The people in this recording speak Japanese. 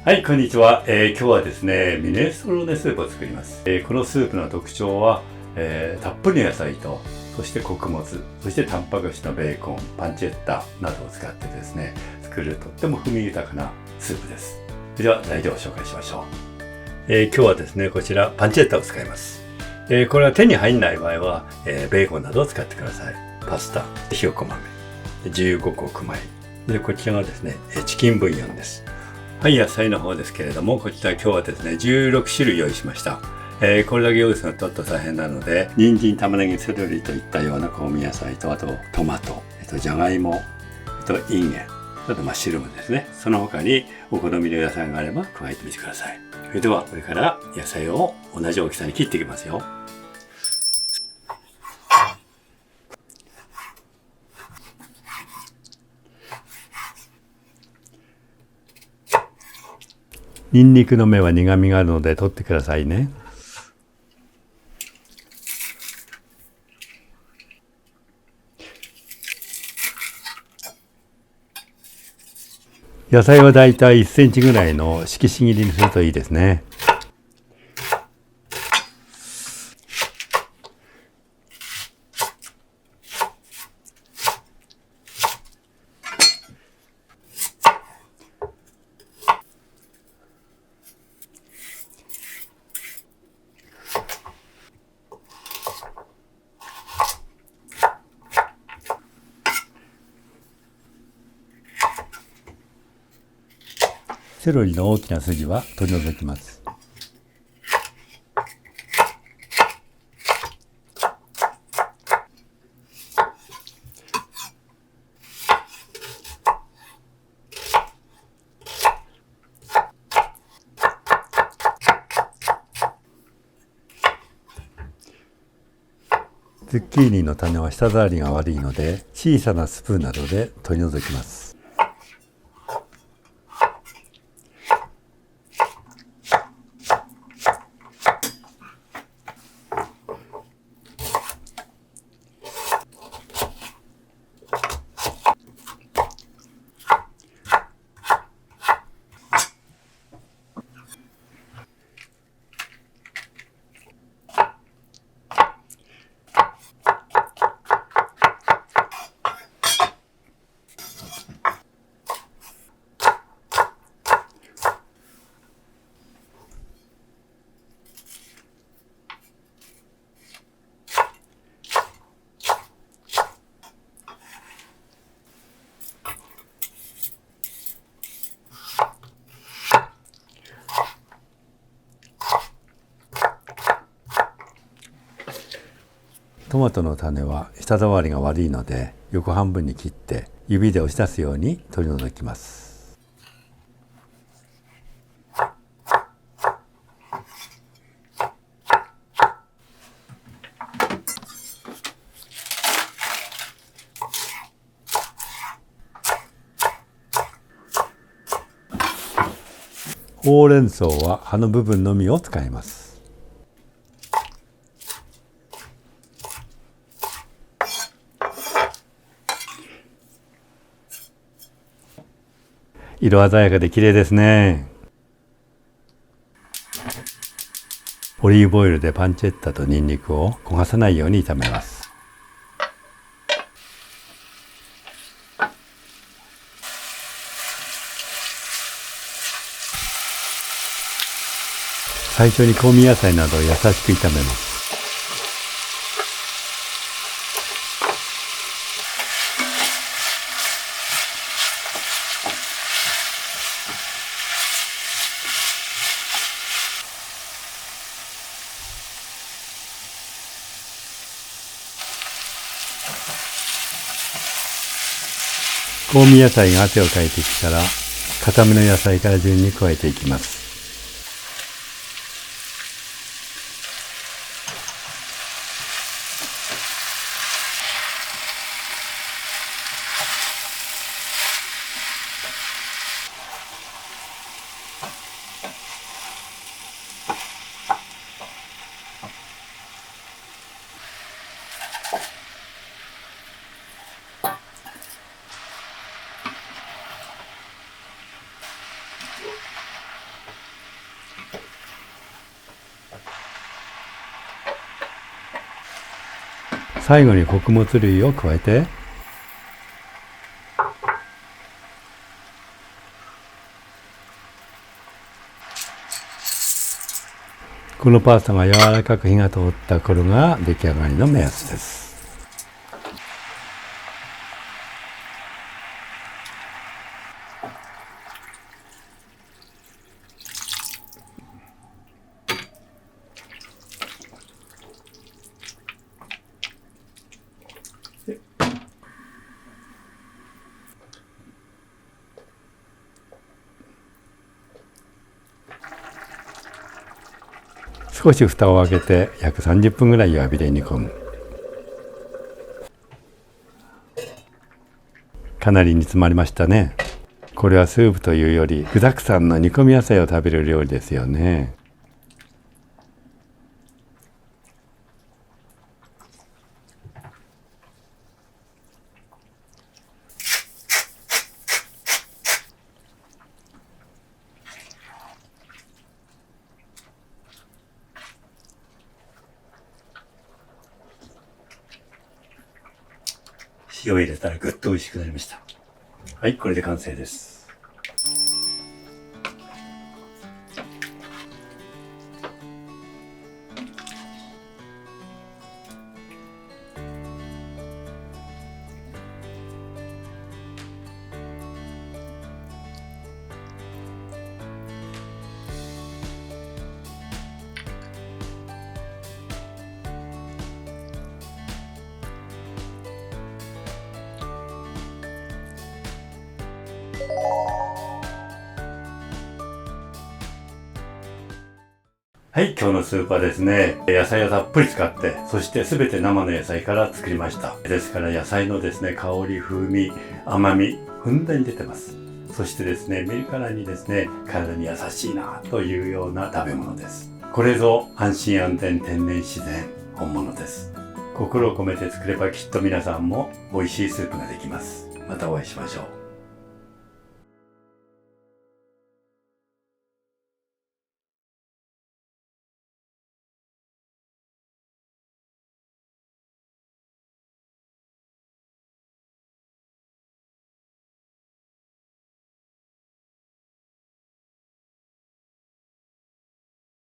はい、こんにちは。今日はですね、ミネストローネスープを作ります。このスープの特徴は、たっぷりの野菜と、そして穀物、そしてタンパク質のベーコン、パンチェッタなどを使ってですね、作るとっても風味豊かなスープです。では、材料を紹介しましょう。今日はですね、こちらパンチェッタを使います。これは手に入んない場合は、ベーコンなどを使ってください。パスタ、ひよこ豆、15個9枚。で、こちらがですね、チキンブイヨンです。はい、野菜の方ですけれども、こちら今日はですね、16種類用意しました。これだけ用意するのはちょっと大変なので、人参、玉ねぎ、セロリといったような香味野菜と、あとトマト、じゃがいも、インゲン、あとマッシュルームですね。その他にお好みの野菜があれば加えてみてください。それではこれから野菜を同じ大きさに切っていきますよ。ニンニクの芽は苦味があるので取ってくださいね。野菜はだいたい1センチぐらいの色紙切りにするといいですね。セロリの大きな筋は取り除きます。ズッキーニの種は舌触りが悪いので、小さなスプーンなどで取り除きます。トマトの種は舌触りが悪いので、横半分に切って指で押し出すように取り除きます。ほうれん草は葉の部分のみを使います。色鮮やかで綺麗ですね。オリーブオイルでパンチェッタとニンニクを焦がさないように炒めます。最初に香味野菜などを優しく炒めます。香味野菜が汗をかいてきたら、固めの野菜から順に加えていきます。最後に穀物類を加えて、このパスタが柔らかく火が通った頃が出来上がりの目安です。少し蓋を開けて約30分ぐらい弱火で煮込む。かなり煮詰まりましたね。これはスープというより具沢山の煮込み野菜を食べる料理ですよね。塩を入れたらぐっと美味しくなりました。はい、これで完成です。はい、今日のスープはですね、野菜をたっぷり使って、そして全て生の野菜から作りました。ですから野菜のですね、香り、風味、甘み、ふんだんに出てます。そしてですね、見るからにですね、体に優しいなというような食べ物です。これぞ安心安全天然自然本物です。心を込めて作ればきっと皆さんも美味しいスープができます。またお会いしましょう。